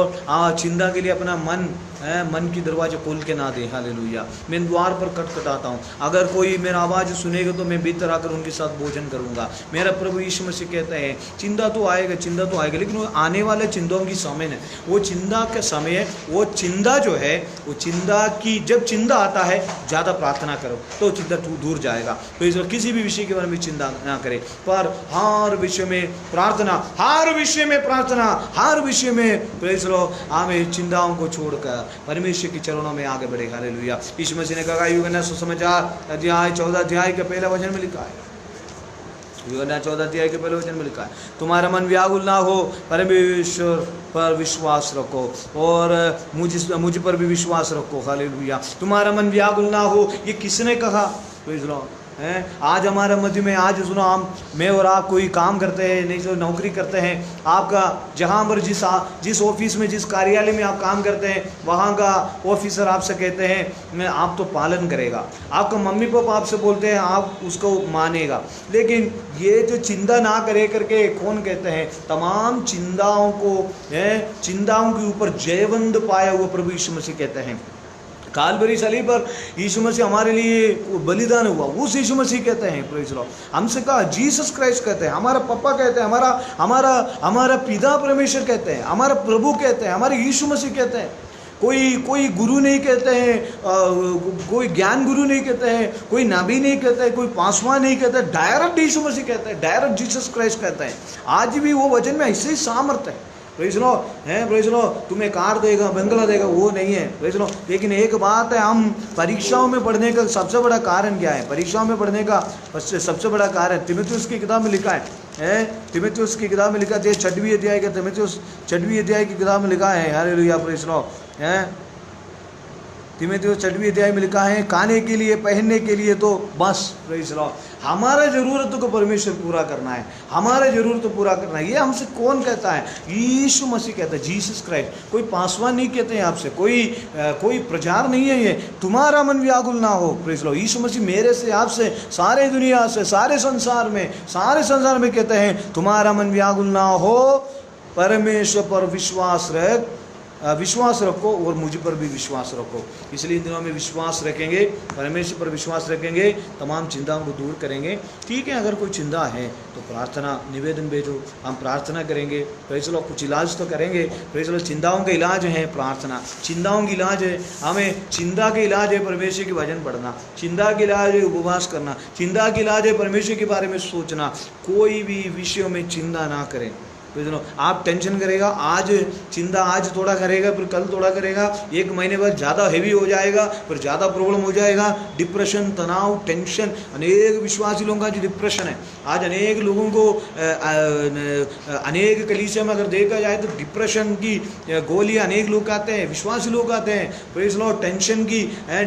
चिंता के लिए अपना मन की दरवाजे खोल के ना दे, हालेलुया। मैं द्वार पर खटखटाता हूँ, अगर कोई मेरा आवाज़ सुनेगा तो मैं भीतर आकर उनके साथ भोजन करूँगा। मेरा प्रभु यीशु मसीह कहते हैं चिंता तो आएगा, लेकिन वो आने वाले चिंताओं की समय है, वो चिंता का समय है। वो चिंता जो है, वो चिंता की, जब चिंता आता है ज़्यादा प्रार्थना करो तो चिंता दूर जाएगा। तो इस किसी भी विषय के बारे में चिंता ना करें, पर हर विषय में प्रार्थना, हर विषय में प्रेज लो, हमें चिंताओं को छोड़कर परमेश्वर के चरणों में आगे बढ़े, हालेलुया। यीशु मसीह ने कहा यूहन्ना सुसमाचार अध्याय 14 अध्याय के पहले वचन में लिखा है, यूहन्ना 14 अध्याय के पहले वचन में लिखा है, तुम्हारा मन व्याकुल ना हो, परमेश्वर पर विश्वास रखो और मुझ पर भी विश्वास रखो, हालेलुया। तुम्हारा मन व्याकुल ना हो, ये किसने कहा? प्रेज लो, आज हमारे मध्य में, आज सुनो, मैं और आप कोई काम करते हैं, नहीं तो नौकरी करते हैं, आपका जहाँ पर जिस ऑफिस में, जिस कार्यालय में आप काम करते हैं, वहाँ का ऑफिसर आपसे कहते हैं आप तो पालन करेगा, आपका मम्मी पापा आपसे बोलते हैं आप उसको मानेगा, लेकिन ये जो चिंता ना करे करके कौन कहते हैं? तमाम चिंताओं के ऊपर जयवंत पाया हुआ प्रभु यीशु मसीह कहते हैं। कालवरी सलीब पर यीशु मसीह हमारे लिए बलिदान हुआ, उस यीशु मसीह कहते हैं, प्रेज लॉर्ड। हमसे कहा जीसस क्राइस्ट कहते हैं, हमारा पापा कहते हैं, हमारा पिता परमेश्वर कहते हैं, हमारा प्रभु कहते हैं, हमारे यीशु मसीह कहते हैं। कोई गुरु नहीं कहते हैं, कोई ज्ञान गुरु नहीं कहते हैं, कोई नबी नहीं कहते हैं, कोई पासवान नहीं कहते, डायरेक्ट यीशु मसीह कहते हैं, डायरेक्ट जीसस क्राइस्ट कहते हैं। आज भी वो वचन में ऐसे ही सामर्थ्य है, प्रेज लो, प्रेज लो। तुम्हें कार देगा, बंगला देगा, वो नहीं है, प्रेज लो। लेकिन एक बात है, हम परीक्षाओं में पढ़ने का सबसे बड़ा कारण क्या है? परीक्षाओं में पढ़ने का सबसे बड़ा कारण तीमुथियुस की किताब में लिखा है, तीमुथियुस की किताब में लिखा है, 6वीं अध्याय का, तीमुथियुस 6वीं अध्याय की किताब में लिखा है, हालेलुया, प्रेज लो। तीमुथियुस 6वीं अध्याय में लिखा है, खाने के लिए, पहनने के लिए तो बस, प्रेज लो, हमारे ज़रूरतों को परमेश्वर पूरा करना है, हमारे ज़रूरत पूरा करना है। ये हमसे कौन कहता है? यीशु मसीह कहता है, जीसस क्राइस्ट। कोई पासवान नहीं कहते हैं आपसे, कोई प्रचार नहीं है ये। तुम्हारा मन व्याकुल ना हो, प्रेज लो। यीशु मसीह मेरे से, आपसे, सारे दुनिया से, सारे संसार में कहते हैं तुम्हारा मन व्याकुल ना हो, परमेश्वर पर विश्वास रखो और मुझ पर भी विश्वास रखो। इसलिए इन दिनों में विश्वास रखेंगे, परमेश्वर पर विश्वास रखेंगे, तमाम चिंताओं को दूर करेंगे। ठीक है, अगर कोई चिंता है तो प्रार्थना निवेदन भेजो, हम प्रार्थना करेंगे। प्रेज़ द लॉर्ड, कुछ इलाज तो करेंगे। प्रेज़ द लॉर्ड, चिंताओं का इलाज है प्रार्थना, चिंताओं की इलाज है, हमें चिंता के इलाज है परमेश्वर के भजन पढ़ना, चिंता के इलाज है उपवास करना, चिंता के इलाज है परमेश्वर के बारे में सोचना। कोई भी विषयों में चिंता ना करें। आप टेंशन करेगा, आज चिंता आज थोड़ा करेगा, फिर कल थोड़ा करेगा, एक महीने बाद ज़्यादा हेवी हो जाएगा, फिर ज़्यादा प्रॉब्लम हो जाएगा। डिप्रेशन, तनाव, टेंशन, अनेक विश्वासी लोगों का जो डिप्रेशन है, आज अनेक लोगों को अनेक कलीसिया में अगर देखा जाए तो डिप्रेशन की गोलियां अनेक लोग आते हैं, विश्वासी लोग आते हैं। प्रेज़ द लॉर्ड, टेंशन की,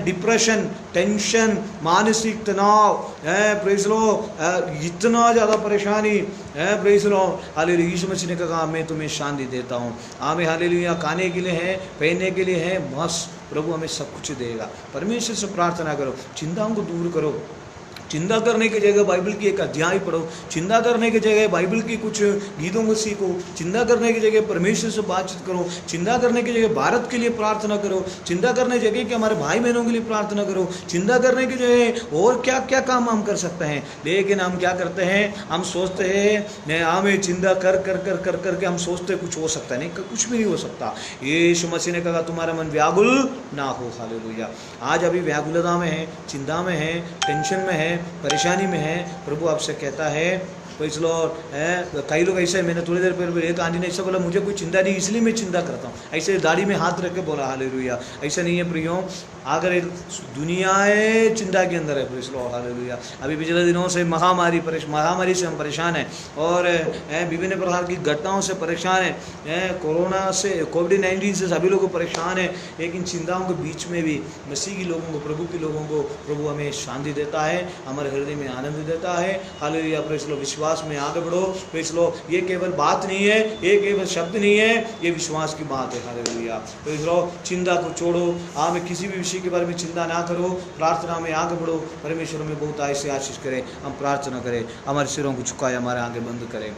डिप्रेशन, टेंशन, मानसिक तनाव, प्रेज़ द लॉर्ड, इतना ज़्यादा परेशानी है। Praise the lord, hallelujah. यीशु मसीह ने कहा मैं तुम्हें शांति देता हूँ। आमीन, हालेलुया। खाने के लिए है, पहनने के लिए है, बस प्रभु हमें सब कुछ देगा। परमेश्वर से प्रार्थना करो, चिंताओं को दूर करो, चिंता करने की जगह बाइबल की एक अध्याय पढ़ो, चिंता करने की जगह बाइबल की कुछ गीतों को सीखो, चिंता करने की जगह परमेश्वर से बातचीत करो, चिंता करने की जगह भारत के लिए प्रार्थना करो, चिंता करने की जगह कि हमारे भाई बहनों के लिए प्रार्थना करो, चिंता करने की जगह और क्या क्या काम हम कर सकते हैं। लेकिन हम क्या करते हैं, हम सोचते हैं हमें चिंता कर कर कर कर करके हम सोचते कुछ हो सकता है, नहीं, कुछ भी नहीं हो सकता। यीशु मसीह ने कहा तुम्हारा मन व्याकुल ना हो। हालेलुया। आज अभी व्याकुलता में है, चिंता में है, टेंशन में है, परेशानी में है, प्रभु आपसे कहता है प्रेज़ लॉर्ड है। कई लोग ऐसे, मैंने थोड़ी देर पहले एक आंटी ने ऐसा बोला मुझे कोई चिंता नहीं इसलिए मैं चिंता करता हूँ, ऐसे दाढ़ी में हाथ रख के बोला। हालेलुया। ऐसा नहीं है प्रियो, अगर दुनिया चिंता के अंदर है, प्रेज़ लॉर्ड। हालेलुया। अभी पिछले दिनों से महामारी से हम परेशान हैं और विभिन्न प्रकार की घटनाओं से परेशान हैं, कोरोना से, कोविड-19 से सभी लोग परेशान हैं। लेकिन चिंताओं के बीच में भी मसीह के लोगों को, प्रभु के लोगों को प्रभु हमें शांति देता है, हमारे हृदय में आनंद देता है। हालेलुया। Praise Lord. विश्वास में आगे बढ़ो। Praise Lord. ये केवल बात नहीं है, ये केवल शब्द नहीं है, ये विश्वास की बात है। हालेलुया। Praise Lord. चिंता को छोड़ो, आप किसी भी विषय के बारे में चिंता ना करो, प्रार्थना में आगे बढ़ो। परमेश्वर में बहुत ऐसे आशीष करें। हम प्रार्थना करें, हमारे सिरों को झुकाए, हमारे आगे बंद करें।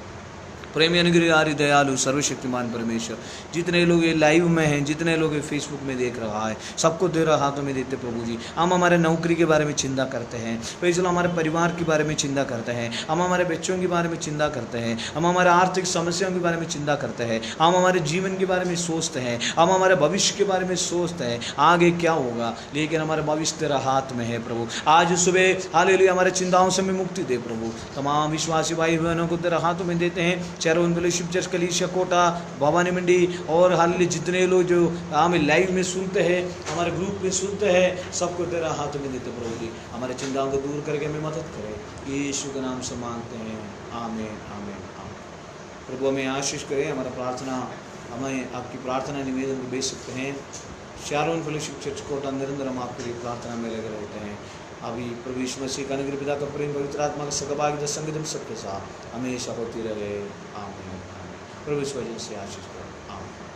प्रेमी अनुग्रहकारी दयालु सर्वशक्तिमान परमेश्वर, जितने लोग ये लाइव में हैं, जितने लोग ये फेसबुक में देख रहा है, सबको तेरे हाथों में देते प्रभु जी। हम हमारे नौकरी के बारे में चिंता करते हैं, प्रेज़ लॉर्ड, हमारे परिवार के बारे में चिंता करते हैं, हम हमारे बच्चों के बारे में चिंता करते हैं, हम हमारे आर्थिक समस्याओं के बारे में चिंता करते हैं, हम हमारे जीवन के बारे में सोचते हैं, हम हमारे भविष्य के बारे में सोचते हैं आगे क्या होगा। लेकिन हमारे भविष्य तेरा हाथ में है प्रभु। आज सुबह हालेलुया हमारे चिंताओं से हमें मुक्ति दे प्रभु। तमाम विश्वासी भाई बहनों को तेरा हाथों में देते हैं। चैरोन फेलोशिप चर्च कलीसिया कोटा, भवानी मंडी और हालेलुया जितने लोग जो हमें लाइव में सुनते हैं, हमारे ग्रुप में सुनते हैं, सबको तेरा हाथ में देते प्रभु जी। हमारे चिंताओं को दूर करके हमें मदद करें, यीशु के नाम से मांगते हैं, आमीन आमीन आमीन। प्रभु हमें आशीष करें। हमारा प्रार्थना, हमें आपकी प्रार्थना निवेदन को भेज सकते हैं। शारोन फेलोशिप चर्च कोटा, निरंतर हम आपके लिए प्रार्थना में लगे रहते हैं। अभी प्रभु यीशु मसीह का अनुग्रह, पिता का प्रेम, पवित्र आत्मा का सहभागिता, संगति सबके साथ हमेशा होती रहे। आमीन। प्रभु इस वजह से आशीष करें। आमीन।